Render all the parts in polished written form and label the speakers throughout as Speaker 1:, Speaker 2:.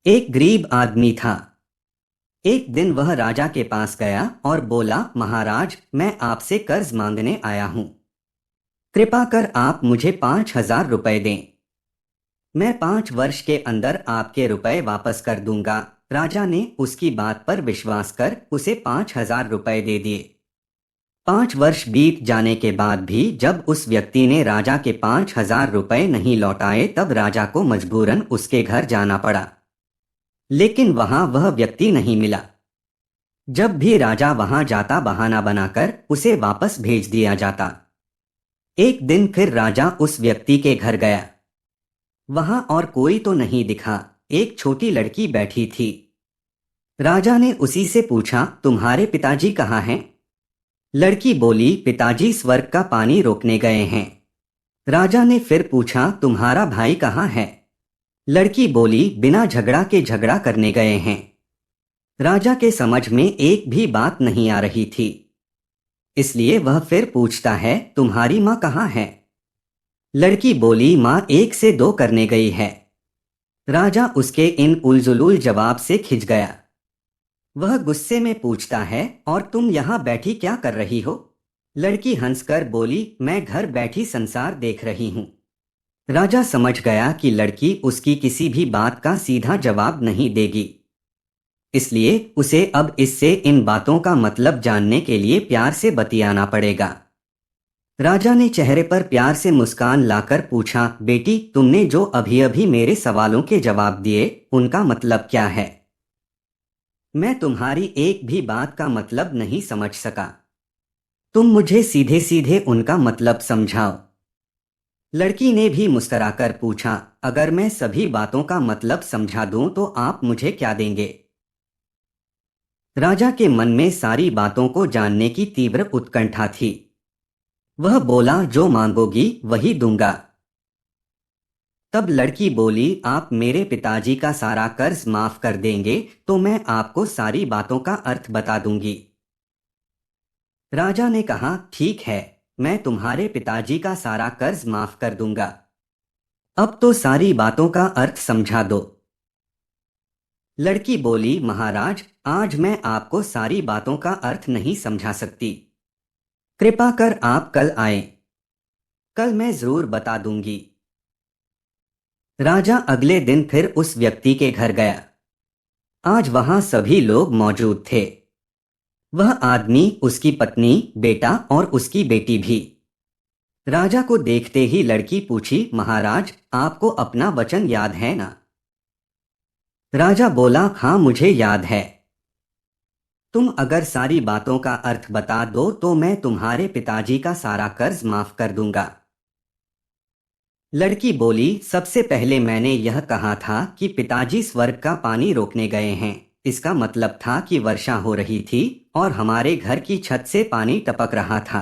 Speaker 1: एक गरीब आदमी था। एक दिन वह राजा के पास गया और बोला, महाराज, मैं आपसे कर्ज मांगने आया हूँ। कृपा कर आप मुझे 5,000 रुपए दें। मैं 5 वर्ष के अंदर आपके रुपए वापस कर दूंगा। राजा ने उसकी बात पर विश्वास कर उसे 5,000 रुपए दे दिए। 5 वर्ष बीत जाने के बाद भी जब उस व्यक्ति ने राजा के 5,000 रुपए नहीं लौटाए, तब राजा को मजबूरन उसके घर जाना पड़ा। लेकिन वहां वह व्यक्ति नहीं मिला। जब भी राजा वहां जाता, बहाना बनाकर उसे वापस भेज दिया जाता। एक दिन फिर राजा उस व्यक्ति के घर गया। वहां और कोई तो नहीं दिखा, एक छोटी लड़की बैठी थी। राजा ने उसी से पूछा, तुम्हारे पिताजी कहाँ हैं? लड़की बोली, पिताजी स्वर्ग का पानी रोकने गए हैं। राजा ने फिर पूछा, तुम्हारा भाई कहाँ है? लड़की बोली, बिना झगड़ा के झगड़ा करने गए हैं। राजा के समझ में एक भी बात नहीं आ रही थी, इसलिए वह फिर पूछता है, तुम्हारी माँ कहाँ है? लड़की बोली, माँ 1 से 2 करने गई है। राजा उसके इन उलझुल जवाब से खिंच गया। वह गुस्से में पूछता है, और तुम यहाँ बैठी क्या कर रही हो? लड़की हंसकर बोली, मैं घर बैठी संसार देख रही हूँ। राजा समझ गया कि लड़की उसकी किसी भी बात का सीधा जवाब नहीं देगी, इसलिए उसे अब इससे इन बातों का मतलब जानने के लिए प्यार से बतियाना पड़ेगा। राजा ने चेहरे पर प्यार से मुस्कान लाकर पूछा, बेटी, तुमने जो अभी अभी मेरे सवालों के जवाब दिए, उनका मतलब क्या है? मैं तुम्हारी एक भी बात का मतलब नहीं समझ सका। तुम मुझे सीधे सीधे उनका मतलब समझाओ। लड़की ने भी मुस्कराकर पूछा, अगर मैं सभी बातों का मतलब समझा दूं तो आप मुझे क्या देंगे? राजा के मन में सारी बातों को जानने की तीव्र उत्कंठा थी। वह बोला, जो मांगोगी वही दूंगा। तब लड़की बोली, आप मेरे पिताजी का सारा कर्ज माफ कर देंगे तो मैं आपको सारी बातों का अर्थ बता दूंगी। राजा ने कहा, ठीक है, मैं तुम्हारे पिताजी का सारा कर्ज माफ कर दूंगा। अब तो सारी बातों का अर्थ समझा दो। लड़की बोली, महाराज, आज मैं आपको सारी बातों का अर्थ नहीं समझा सकती। कृपा कर आप कल आए, कल मैं जरूर बता दूंगी। राजा अगले दिन फिर उस व्यक्ति के घर गया। आज वहां सभी लोग मौजूद थे। वह आदमी, उसकी पत्नी, बेटा और उसकी बेटी भी। राजा को देखते ही लड़की पूछी, महाराज, आपको अपना वचन याद है ना? राजा बोला, हाँ, मुझे याद है। तुम अगर सारी बातों का अर्थ बता दो तो मैं तुम्हारे पिताजी का सारा कर्ज माफ कर दूंगा। लड़की बोली, सबसे पहले मैंने यह कहा था कि पिताजी स्वर्ग का पानी रोकने गए हैं। इसका मतलब था कि वर्षा हो रही थी और हमारे घर की छत से पानी टपक रहा था।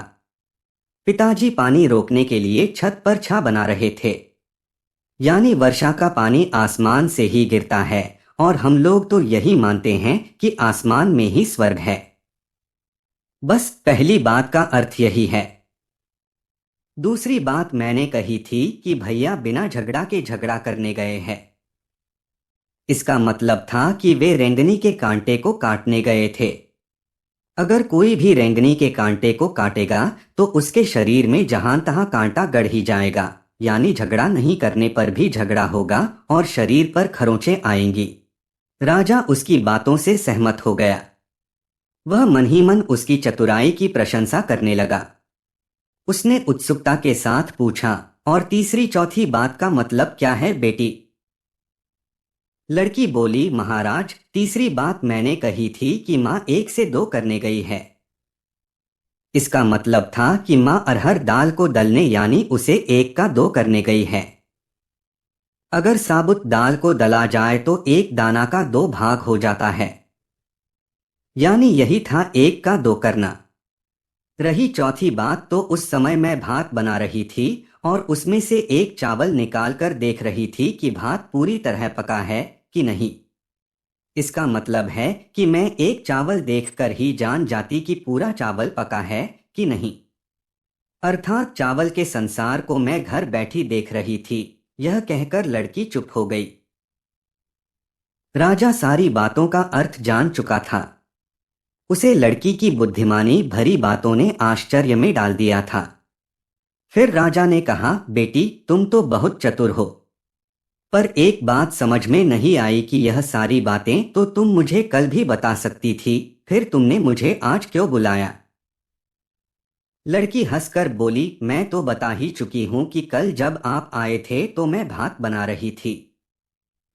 Speaker 1: पिताजी पानी रोकने के लिए छत पर छा बना रहे थे। यानी वर्षा का पानी आसमान से ही गिरता है, और हम लोग तो यही मानते हैं कि आसमान में ही स्वर्ग है। बस पहली बात का अर्थ यही है। दूसरी बात मैंने कही थी कि भैया बिना झगड़ा के झगड़ा करने गए हैं। इसका मतलब था कि वे रेंगनी के कांटे को काटने गए थे। अगर कोई भी रेंगनी के कांटे को काटेगा तो उसके शरीर में जहां तहां कांटा गड़ ही जाएगा, यानी झगड़ा नहीं करने पर भी झगड़ा होगा और शरीर पर खरोंचें आएंगी। राजा उसकी बातों से सहमत हो गया। वह मन ही मन उसकी चतुराई की प्रशंसा करने लगा। उसने उत्सुकता के साथ पूछा, और तीसरी चौथी बात का मतलब क्या है बेटी? लड़की बोली, महाराज, तीसरी बात मैंने कही थी कि माँ 1 से 2 करने गई है। इसका मतलब था कि माँ अरहर दाल को दलने यानी उसे 1 का 2 करने गई है। अगर साबुत दाल को दला जाए तो 1 दाना का 2 भाग हो जाता है, यानी यही था 1 का 2 करना। रही चौथी बात, तो उस समय मैं भात बना रही थी और उसमें से एक चावल निकाल कर देख रही थी कि भात पूरी तरह पका है कि नहीं। इसका मतलब है कि मैं एक चावल देखकर ही जान जाती कि पूरा चावल पका है कि नहीं। अर्थात चावल के संसार को मैं घर बैठी देख रही थी। यह कहकर लड़की चुप हो गई। राजा सारी बातों का अर्थ जान चुका था। उसे लड़की की बुद्धिमानी भरी बातों ने आश्चर्य में डाल दिया था। फिर राजा ने कहा, बेटी तुम तो बहुत चतुर हो, पर एक बात समझ में नहीं आई कि यह सारी बातें तो तुम मुझे कल भी बता सकती थी, फिर तुमने मुझे आज क्यों बुलाया? लड़की हंसकर बोली, मैं तो बता ही चुकी हूं कि कल जब आप आए थे तो मैं भात बना रही थी।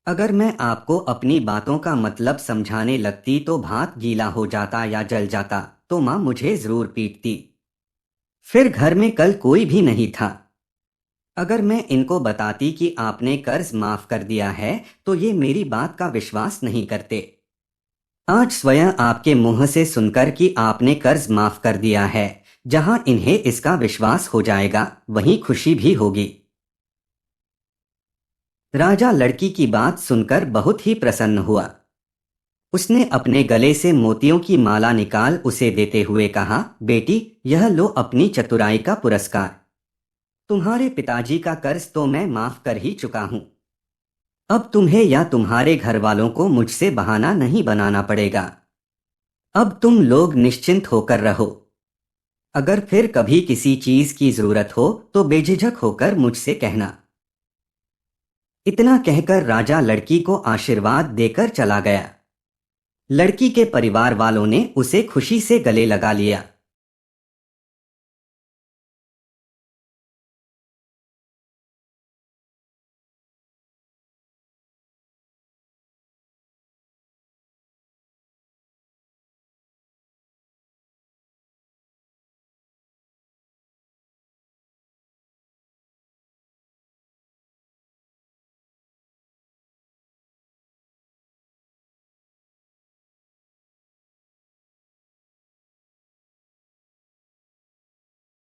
Speaker 1: अगर मैं आपको अपनी बातों का मतलब समझाने लगती तो भात गीला हो जाता या जल जाता, तो माँ मुझे जरूर पीटती। फिर घर में कल कोई भी नहीं था। अगर मैं इनको बताती कि आपने कर्ज माफ कर दिया है तो ये मेरी बात का विश्वास नहीं करते। आज स्वयं आपके मुंह से सुनकर कि आपने कर्ज माफ कर दिया है, जहां इन्हें इसका विश्वास हो जाएगा वहीं खुशी भी होगी। राजा लड़की की बात सुनकर बहुत ही प्रसन्न हुआ। उसने अपने गले से मोतियों की माला निकाल उसे देते हुए कहा, बेटी यह लो अपनी चतुराई का पुरस्कार। तुम्हारे पिताजी का कर्ज तो मैं माफ कर ही चुका हूं। अब तुम्हें या तुम्हारे घर वालों को मुझसे बहाना नहीं बनाना पड़ेगा। अब तुम लोग निश्चिंत होकर रहो। अगर फिर कभी किसी चीज की जरूरत हो तो बेझिझक होकर मुझसे कहना। इतना कहकर राजा लड़की को आशीर्वाद देकर चला गया। लड़की के परिवार वालों ने उसे खुशी से गले लगा लिया।